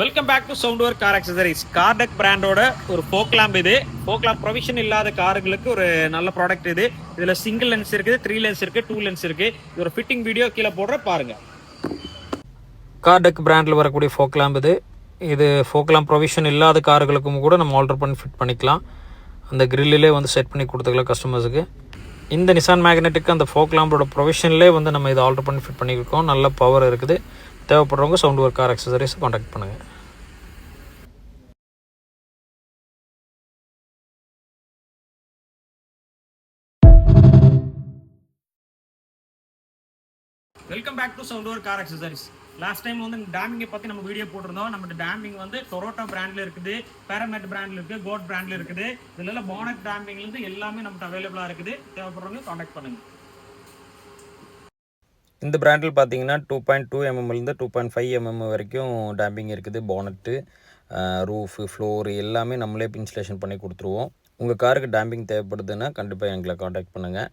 Welcome back to Soundwear car accessories. Cartech பிராண்டோட ஒரு fog lamp. இது ஃபோக் லேம்ப் ப்ரொவிஷன் இல்லாத கார்களுக்கு ஒரு நல்ல ப்ராடக்ட். இதுல சிங்கிள் லென்ஸ் இருக்குது, 3 லென்ஸ் இருக்கு, 2 லென்ஸ் இருக்கு. இது ஒரு ஃபிட்டிங் வீடியோ கீழே போடுற பாருங்க. கார்டெக் பிராண்டில் வரக்கூடிய ஃபோக் லேம்ப் இது ஃபோக் லேம்ப் ப்ரொவிஷன் இல்லாத கார்களுக்கும் கூட நம்ம ஆல்டர் பண்ணி ஃபிட் பண்ணிக்கலாம். அந்த கிரில்லே செட் பண்ணி கொடுத்துக்கலாம் கஸ்டமர்ஸுக்கு. இந்த நிசான் மேக்னெட்டுக்கு அந்த ஃபோக் லேம்போட ப்ரொவிஷன்லேயே நம்ம இதை ஆல்டர் பண்ணி ஃபிட் பண்ணியிருக்கோம். நல்ல பவர் இருக்குது. தேவைப்படுறவங்க சவுண்ட்வேர் கார் அக்சசரிஸ் காண்டாக்ட் பண்ணுங்கள். Welcome back to Soundwear car accessories. Last time டேமிங்கை பற்றி நம்ம வீடியோ போட்டிருந்தோம். நம்ம டேமிங் டொரோட்டோ பிராண்டில் இருக்குது, பேரமேட் பிராண்டில் இருக்குது, கோட் பிராண்டில் இருக்குது. இதில் பானட் டேமிங்லேருந்து எல்லாமே நமக்கு அவைலபிளாக இருக்குது. தேவைப்படுறவங்க காண்டாக்ட் பண்ணுங்கள். இந்த பிராண்டில் பார்த்தீங்கன்னா 2.2 mmலேருந்து 2.5 mm வரைக்கும் டேம்பிங் இருக்குது. பானட்டு, ரூஃபு, ஃப்ளோரு எல்லாமே நம்மளே இன்ஸ்டலேஷன் பண்ணி கொடுத்துருவோம். உங்கள் காருக்கு டேம்பிங் தேவைப்படுதுன்னா கண்டிப்பாக எங்களை காண்டாக்ட் பண்ணுங்கள்.